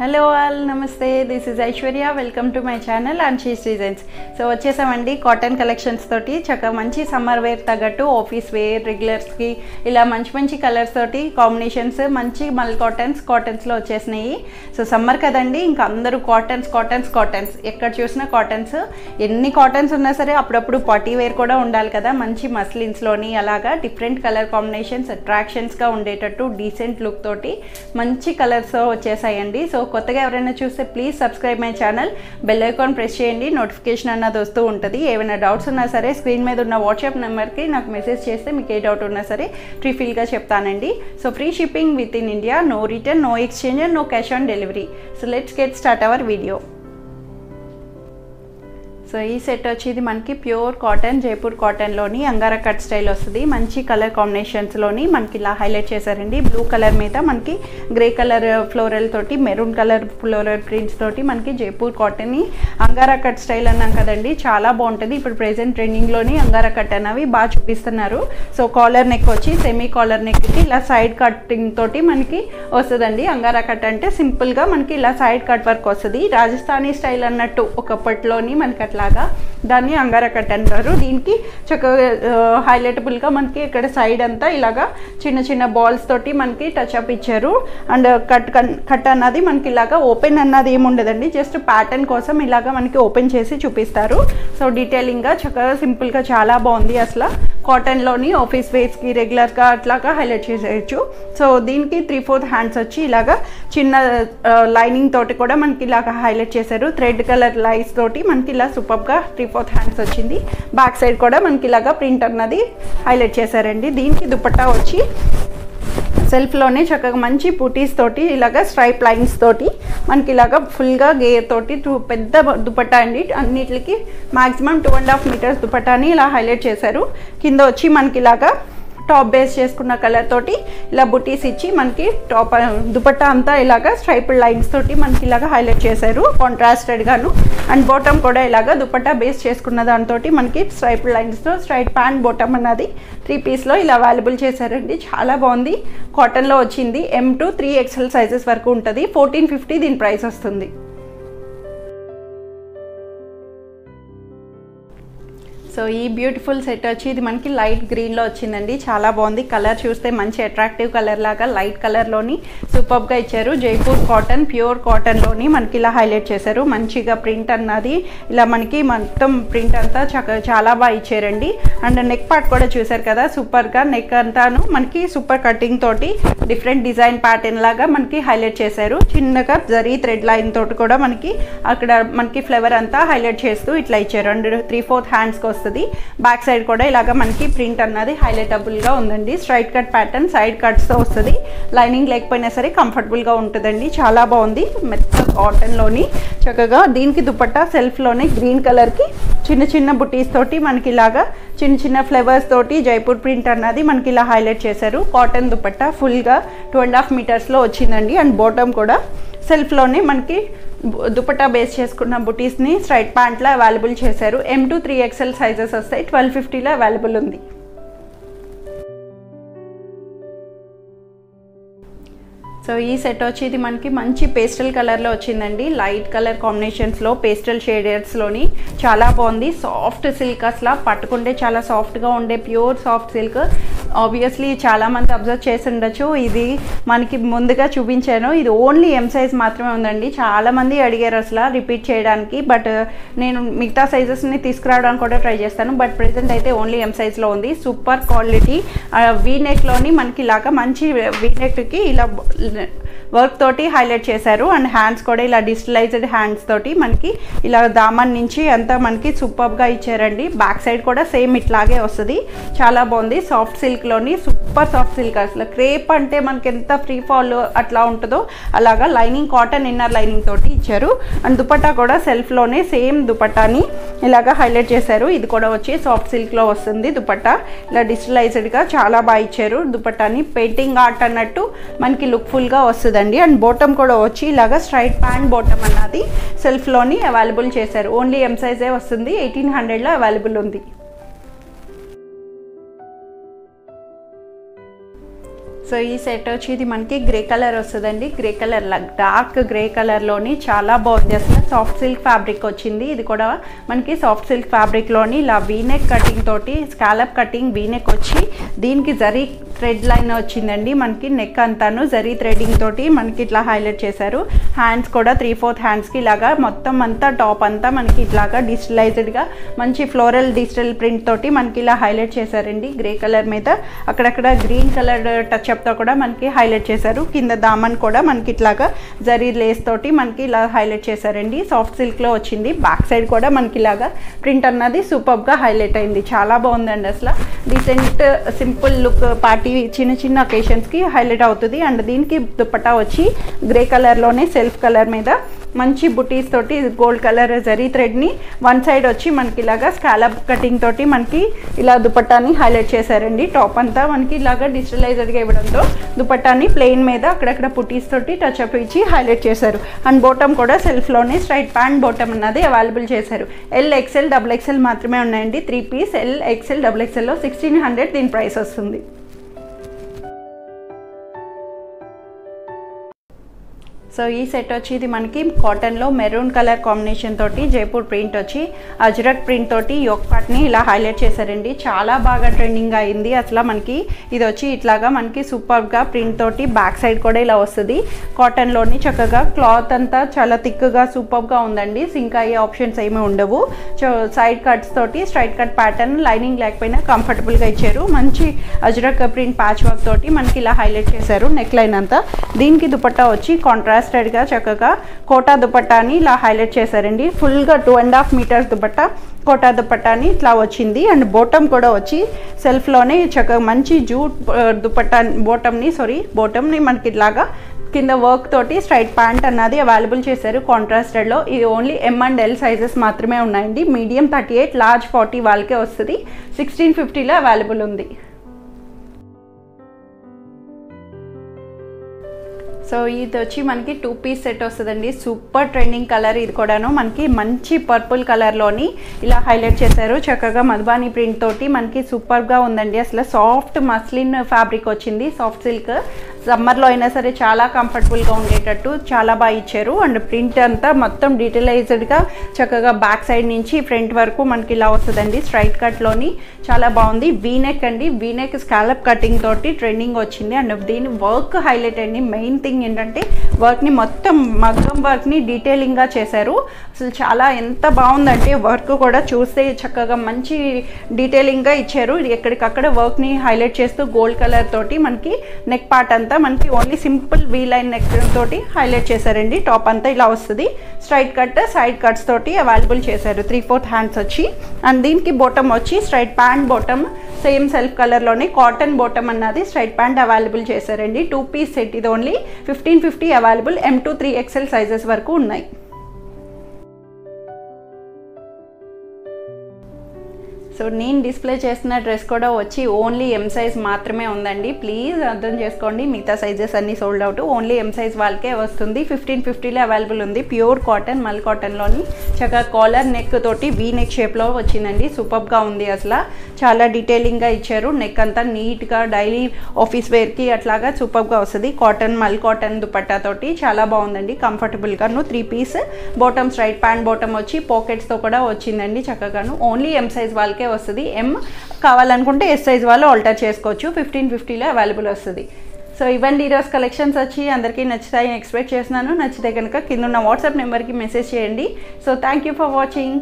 Hello all నమస్తే, this is Aishwarya. Welcome to my channel and she's designs. So వచ్చేసామండి cotton collections తోటి చక్కగా మంచి సమ్మర్ వేర్ తగ్గట్టు ఆఫీస్ వేర్ రెగ్యులర్స్కి ఇలా మంచి మంచి కలర్స్ తోటి కాంబినేషన్స్ మంచి మల్ కాటన్స్లో వచ్చేసినాయి. సో సమ్మర్ కదండి, ఇంకా అందరూ కాటన్స్ ఎక్కడ చూసినా కాటన్స్. ఎన్ని కాటన్స్ ఉన్నా సరే అప్పుడప్పుడు పార్టీ వేర్ కూడా ఉండాలి కదా, మంచి మస్లిన్స్లోని అలాగా డిఫరెంట్ కలర్ కాంబినేషన్స్ అట్రాక్షన్స్గా ఉండేటట్టు డీసెంట్ లుక్ తోటి మంచి కలర్స్ వచ్చేసాయండి. సో కొత్తగా ఎవరైనా చూస్తే please subscribe my channel, bell icon press చేయండి, నోటిఫికేషన్ అన్నది వస్తూ ఉంటుంది. ఏమైనా డౌట్స్ ఉన్నా సరే స్క్రీన్ మీద ఉన్న వాట్సాప్ నెంబర్కి నాకు మెసేజ్ చేస్తే మీకు ఏ డౌట్ ఉన్నా సరే ఫ్రీగా చెప్తానండి. So free shipping with in India, no return, no exchange, no cash on delivery. So let's get start our video. So ఈ సెట్ వచ్చేది మనకి ప్యూర్ కాటన్, జైపూర్ కాటన్లోని అంగారా కట్ స్టైల్ వస్తుంది. మంచి కలర్ కాంబినేషన్స్లోని మనకి ఇలా హైలైట్ చేశారండి. బ్లూ కలర్ మీద మనకి గ్రే కలర్ ఫ్లోరల్ తోటి, మెరూన్ కలర్ ఫ్లోరల్ ప్రింట్స్ తోటి మనకి Jaipur cotton Angara cut style అన్నాం కదండి, చాలా బాగుంటుంది. ఇప్పుడు ప్రెజెంట్ ట్రెండింగ్లోని అంగారా కట్ అనేవి బాగా చూపిస్తున్నారు. సో కాలర్ నెక్ వచ్చి సెమీ కాలర్ నెక్కి ఇలా సైడ్ కటింగ్ తోటి మనకి వస్తుందండి. అంగారా కట్ అంటే సింపుల్గా మనకి ఇలా సైడ్ కట్ వర్క్ వస్తుంది. రాజస్థానీ స్టైల్ అన్నట్టు ఒకప్పట్లోని మనకి అట్లా లాగా దాన్ని అంగారా కట్ అంటారు. దీనికి చక్కగా హైలైటబుల్గా మనకి ఇక్కడ సైడ్ అంతా ఇలాగా చిన్న చిన్న బాల్స్ తోటి మనకి టచ్ అప్ ఇచ్చారు. అండ్ కట్ అన్నది మనకి ఇలాగా ఓపెన్ అన్నది ఏమి ఉండదండి, జస్ట్ ప్యాటర్న్ కోసం ఇలాగా మనకి ఓపెన్ చేసి చూపిస్తారు. సో డీటెయిలింగ్గా చక్కగా సింపుల్గా చాలా బాగుంది. అసలు కాటన్లోని ఆఫీస్ వేర్స్కి రెగ్యులర్గా అట్లాగా హైలైట్ చేసేయచ్చు. సో దీనికి 3/4 హ్యాండ్స్ వచ్చి ఇలాగా చిన్న లైనింగ్ తోటి కూడా మనకి ఇలాగా హైలైట్ చేశారు. థ్రెడ్ కలర్ లైన్స్ తోటి మనకి ఇలా సూపర్గా 3/4 హ్యాండ్స్ వచ్చింది. బ్యాక్ సైడ్ కూడా మనకి ఇలాగా ప్రింట్ అన్నది హైలైట్ చేశారండి. దీనికి దుపట్టా వచ్చి సెల్ఫ్లోనే చక్కగా మంచి బూటీస్ తోటి ఇలాగా స్ట్రైప్ లైన్స్ తోటి మనకి ఇలాగా ఫుల్గా గేర్ తోటి పెద్ద దుపట్టా అండి. అన్నిటికి మ్యాక్సిమం 2.5 మీటర్స్ దుపట్టాని ఇలా హైలైట్ చేశారు. కింద వచ్చి మనకి ఇలాగా టాప్ బేస్ చేసుకున్న కలర్ తోటి ఇలా బుటీస్ ఇచ్చి మనకి టాప్ దుపట్టా అంతా ఇలాగా స్ట్రైప్డ్ లైన్స్ తోటి మనకి ఇలాగా హైలైట్ చేశారు కాంట్రాస్టెడ్ గాను. అండ్ బాటమ్ కూడా ఇలాగా దుపట్టా బేస్ చేసుకున్న దాంతో మనకి స్ట్రైప్డ్ లైన్స్తో స్ట్రైట్ ప్యాంట్ బాటమ్ అన్నది 3 పీస్లో ఇలా అవైలబుల్ చేశారండి. చాలా బాగుంది. కాటన్లో వచ్చింది. M to 3XL సైజెస్ వరకు ఉంటుంది. 1450 దీని ప్రైస్ వస్తుంది. సో ఈ బ్యూటిఫుల్ సెట్ వచ్చి ఇది మనకి లైట్ గ్రీన్లో వచ్చిందండి. చాలా బాగుంది. కలర్ చూస్తే మంచి అట్రాక్టివ్ కలర్ లాగా లైట్ కలర్లోని సూపర్గా ఇచ్చారు. జైపూర్ కాటన్, ప్యూర్ కాటన్లోని మనకి ఇలా హైలైట్ చేశారు. మంచిగా ప్రింట్ అన్నది ఇలా మనకి మొత్తం ప్రింట్ అంతా చాలా బాగా ఇచ్చారండి. అండ్ నెక్ పార్ట్ కూడా చూసారు కదా, సూపర్గా నెక్ అంతాను మనకి సూపర్ కటింగ్ తోటి డిఫరెంట్ డిజైన్ ప్యాటర్న్ లాగా మనకి హైలైట్ చేశారు. చిన్నగా జరీ థ్రెడ్ లైన్ తోటి కూడా మనకి అక్కడ మనకి ఫ్లేవర్ అంతా హైలైట్ చేస్తూ ఇట్లా ఇచ్చారు. అండ్ 3/4 హ్యాండ్స్కి వస్తుంది. బ్యాక్ సైడ్ కూడా ఇలాగా మనకి ప్రింట్ అన్నది హైలైటబుల్గా ఉందండి. స్ట్రైట్ కట్ ప్యాటర్న్ సైడ్ కట్స్తో వస్తుంది. లైనింగ్ లేకపోయినా సరే కంఫర్టబుల్గా ఉంటుందండి. చాలా బాగుంది. మెత్త కాటన్లోని చక్కగా దీనికి దుపట్టా సెల్ఫ్లోనే గ్రీన్ కలర్కి చిన్న చిన్న బుటీస్ తోటి మనకి ఇలాగా చిన్న చిన్న ఫ్లవర్స్ తోటి జైపూర్ ప్రింట్ అన్నది మనకి ఇలా హైలైట్ చేశారు. కాటన్ దుపట్టా ఫుల్గా 2.5 మీటర్స్లో వచ్చిందండి. అండ్ బాటమ్ కూడా సెల్ఫ్లోనే మనకి దుపట్టా బేస్ చేసుకున్న బుటీస్ని స్ట్రైట్ ప్యాంట్లో అవైలబుల్ చేశారు. M to 3XL సైజెస్ వస్తాయి. 1250లో అవైలబుల్ ఉంది. సో ఈ సెట్ వచ్చి ఇది మనకి మంచి పేస్టల్ కలర్లో వచ్చిందండి. లైట్ కలర్ కాంబినేషన్స్లో పేస్టల్ షేడర్స్లోని చాలా బాగుంది. సాఫ్ట్ సిల్క్, అసలు పట్టుకుంటే చాలా సాఫ్ట్గా ఉండే ప్యూర్ సాఫ్ట్ సిల్క్. ఆబ్వియస్లీ చాలామంది అబ్జర్వ్ చేసి ఉండొచ్చు. ఇది మనకి ముందుగా చూపించాను. ఇది ఓన్లీ M సైజ్ మాత్రమే ఉందండి. చాలామంది అడిగారు అసలు రిపీట్ చేయడానికి. బట్ నేను మిగతా సైజెస్ని తీసుకురావడానికి కూడా ట్రై చేస్తాను. బట్ ప్రెజెంట్ అయితే ఓన్లీ M సైజ్లో ఉంది. సూపర్ క్వాలిటీ వీ నెక్లోని మనకి ఇలాగా మంచి వీ నెక్కి ఇలా వర్క్ తోటి హైలైట్ చేశారు. అండ్ హ్యాండ్స్ కూడా ఇలా డిజిటలైజ్డ్ హ్యాండ్స్ తోటి మనకి ఇలా దామన్ నుంచి అంతా మనకి సూపర్గా ఇచ్చారండి. బ్యాక్ సైడ్ కూడా సేమ్ ఇట్లాగే వస్తుంది. చాలా బాగుంది. సాఫ్ట్ సిల్క్లోని సూపర్ సాఫ్ట్ సిల్క్. అసలు క్రేప్ అంటే మనకి ఎంత ఫ్రీ ఫాల్ అట్లా ఉంటుందో అలాగా లైనింగ్ కాటన్ ఇన్నర్ లైనింగ్ తోటి ఇచ్చారు. అండ్ దుపట్టా కూడా సెల్ఫ్లోనే సేమ్ దుపట్టాని ఇలాగా హైలైట్ చేశారు. ఇది కూడా వచ్చి సాఫ్ట్ సిల్క్లో వస్తుంది. దుపట్టా ఇలా డిజిటలైజ్డ్గా చాలా బాగా ఇచ్చారు. దుపట్టాని పెయింటింగ్ ఆర్ట్ అన్నట్టు మనకి లుక్ఫుల్గా వస్తుంది. అండ్ బాటమ్ కూడా వచ్చి ఇలాగా స్ట్రైట్ ప్యాంట్ బాటమ్ అన్నది సెల్ఫ్లోని అవైలబుల్ చేశారు. ఓన్లీ M సైజే వస్తుంది. 1800లో అవైలబుల్ ఉంది. సో ఈ సెట్ వచ్చి ఇది మనకి గ్రే కలర్ వస్తుందండి. గ్రే కలర్ డార్క్ గ్రే కలర్లోని చాలా బాగుంది. అసలు సాఫ్ట్ సిల్క్ ఫ్యాబ్రిక్ వచ్చింది. ఇది కూడా మనకి సాఫ్ట్ సిల్క్ ఫ్యాబ్రిక్లోని ఇలా వీనెక్ కటింగ్ తోటి స్కాలప్ కటింగ్ వీనెక్ వచ్చి దీనికి జరీ థ్రెడ్ లైన్ వచ్చిందండి. మనకి నెక్ అంతాను జరీ థ్రెడింగ్ తోటి మనకి ఇట్లా హైలైట్ చేశారు. హ్యాండ్స్ కూడా 3/4 హ్యాండ్స్కి ఇలాగా మొత్తం అంతా టాప్ అంతా మనకి ఇట్లాగా డిజిటలైజ్డ్గా మంచి ఫ్లోరల్ డిజిటల్ ప్రింట్ తోటి మనకి ఇలా హైలైట్ చేశారండి. గ్రే కలర్ మీద అక్కడక్కడ గ్రీన్ కలర్ టచ్అప్తో కూడా మనకి హైలైట్ చేశారు. కింద దామన్ కూడా మనకి ఇట్లాగా జరీ లేస్ తోటి మనకి ఇలా హైలైట్ చేశారండి. సాఫ్ట్ సిల్క్లో వచ్చింది. బ్యాక్ సైడ్ కూడా మనకి ఇలాగా ప్రింట్ అన్నది సూపర్గా హైలైట్ అయింది. చాలా బాగుందండి. అసలు డీసెంట్ సింపుల్ లుక్ పార్టీ చిన్న చిన్న ఒకేషన్స్కి హైలైట్ అవుతుంది. అండ్ దీనికి దుపట్టా వచ్చి గ్రే కలర్లోనే సెల్ఫ్ కలర్ మీద మంచి బుటీస్ తోటి గోల్డ్ కలర్ జరీ థ్రెడ్ని వన్ సైడ్ వచ్చి మనకి ఇలాగా స్కాలప్ కటింగ్ తోటి మనకి ఇలా దుపట్టాని హైలైట్ చేశారండి. టాప్ అంతా మనకి ఇలాగా డిజిటలైజ్డ్గా ఇవ్వడంతో దుపట్టాని ప్లెయిన్ మీద అక్కడక్కడ బుటీస్ తోటి టచ్అప్ ఇచ్చి హైలైట్ చేశారు. అండ్ బాటమ్ కూడా సెల్ఫ్లోనే స్ట్రైట్ ప్యాంట్ బాటమ్ అన్నది అవైలబుల్ చేశారు. LXL XXL మాత్రమే ఉన్నాయండి. 3 పీస్ LXL XXLలో 1600 దీని ప్రైస్ వస్తుంది. సో ఈ సెట్ వచ్చి ఇది మనకి కాటన్లో మెరూన్ కలర్ కాంబినేషన్ తోటి జైపూర్ ప్రింట్ వచ్చి అజ్రక్ ప్రింట్ తోటి యోక్ పార్ట్ని ఇలా హైలైట్ చేశారండి. చాలా బాగా ట్రెండింగ్ అయింది. అసలు మనకి ఇది వచ్చి ఇట్లాగా మనకి సూపర్గా ప్రింట్ తోటి బ్యాక్ సైడ్ కూడా ఇలా వస్తుంది. కాటన్లోని చక్కగా క్లాత్ అంతా చాలా థిక్గా సూపర్గా ఉందండి. సింక్ అయ్యే ఆప్షన్స్ ఏమీ ఉండవు. సైడ్ కట్స్ తోటి స్ట్రైట్ కట్ ప్యాటర్న్ లైనింగ్ లేకపోయినా కంఫర్టబుల్గా ఇచ్చారు. మంచి అజ్రక్ ప్రింట్ ప్యాచ్ వర్క్ తోటి మనకి ఇలా హైలైట్ చేశారు. నెక్ లైన్ అంతా. దీనికి దుపట్టా వచ్చి కాంట్రాస్టెడ్గా చక్కగా కోటా దుపట్టాని ఇలా హైలైట్ చేశారండి. ఫుల్గా 2.5 మీటర్స్ దుపట్టా కోటా దుపట్టాని ఇట్లా వచ్చింది. అండ్ కూడా వచ్చి సెల్ఫ్లోనే చక్కగా మంచి జూట్ దుపట్టా బోటమ్ని మనకి ఇట్లాగా కింద వర్క్ తోటి స్ట్రైట్ ప్యాంట్ అన్నది అవైలబుల్ చేశారు కాంట్రాస్టెడ్లో. ఇది only M and L sizes మాత్రమే ఉన్నాయండి. మీడియం 38, లార్జ్ 40 వాళ్ళకే వస్తుంది. 1650లో అవైలబుల్ ఉంది. సో ఇది వచ్చి మనకి 2 పీస్ సెట్ వస్తుందండి. Super trending colour. ఇది కూడాను మనకి మంచి పర్పుల్ కలర్లోని ఇలా హైలైట్ చేశారు. చక్కగా మధుబాని ప్రింట్ తోటి మనకి సూపర్గా ఉందండి. అసలు సాఫ్ట్ మస్లిన్ ఫ్యాబ్రిక్ వచ్చింది. సాఫ్ట్ సిల్క్ సమ్మర్లో అయినా సరే చాలా కంఫర్టబుల్గా ఉండేటట్టు చాలా బాగా ఇచ్చారు. అండ్ ప్రింట్ అంతా మొత్తం డీటెయిలైజ్డ్గా చక్కగా బ్యాక్ సైడ్ నుంచి ఫ్రంట్ వరకు మనకి ఇలా వస్తుందండి. స్ట్రైట్ కట్లోని చాలా బాగుంది. వీనెక్ అండి. వీనెక్ స్కాలప్ కటింగ్ తోటి ట్రెండింగ్ వచ్చింది. అండ్ దీని వర్క్ హైలైట్ అండి. మెయిన్ థింగ్ ఏంటంటే వర్క్ని మొత్తం మగ్గం వర్క్ని డీటెయిలింగ్గా చేశారు. అసలు చాలా ఎంత బాగుందంటే వర్క్ కూడా చూస్తే చక్కగా మంచి డీటెయిలింగ్గా ఇచ్చారు. ఎక్కడికక్కడ వర్క్ని హైలైట్ చేస్తూ గోల్డ్ కలర్ తోటి మనకి నెక్ పార్ట్ అంతా మనకి only simple we line neck తోటి హైలైట్ చేశారండి. టాప్ అంతా ఇలా వస్తుంది. స్ట్రైట్ కట్ సైడ్ కట్స్ తోటి అవైలబుల్ చేశారు. 3/4 హ్యాండ్స్ వచ్చి. అండ్ దీనికి బాటమ్ వచ్చి straight pant bottom same self కలర్లోనే కాటన్ బాటమ్ అన్నది స్ట్రైట్ ప్యాంట్ అవైలబుల్ చేశారండి. 2 పీస్ సెట్. ఇది only 1550 available. M to 3XL sizes వరకు ఉన్నాయి. సో నేను డిస్ప్లే చేసిన డ్రెస్ కూడా వచ్చి ఓన్లీ M సైజ్ మాత్రమే ఉందండి. ప్లీజ్ అర్థం చేసుకోండి. మిగతా సైజెస్ అన్నీ sold out. Only M size వాళ్ళకే వస్తుంది. 1550లో అవైలబుల్ ఉంది. ప్యూర్ కాటన్ మల్ కాటన్లోని చక్కగా కాలర్ నెక్ తోటి వీ నెక్ షేప్లో వచ్చిందండి. సూపర్గా ఉంది. అసలు చాలా డీటెయిలింగ్గా ఇచ్చారు. నెక్ అంతా నీట్గా డైలీ ఆఫీస్ వేర్కి అట్లాగా సూపర్గా వస్తుంది. కాటన్ మల్ కాటన్ దుపట్టా తోటి చాలా బాగుందండి. కంఫర్టబుల్గాను 3 piece bottom straight pant bottom వచ్చి పాకెట్స్తో కూడా వచ్చిందండి. చక్కగాను ఓన్లీ M సైజ్ వాళ్ళకే వస్తుంది. M కావాలనుకుంటే S సైజ్ వాళ్ళు ఆల్టర్ చేసుకోవచ్చు. 1550లో అవైలబుల్ వస్తుంది. సో ఇవన్నీ ఈరోజు కలెక్షన్స్ వచ్చి అందరికీ నచ్చుతాయని ఎక్స్పెక్ట్ చేస్తున్నాను. నచ్చితే కనుక కింద ఉన్న వాట్సాప్ నెంబర్కి మెసేజ్ చేయండి. So thank you for watching.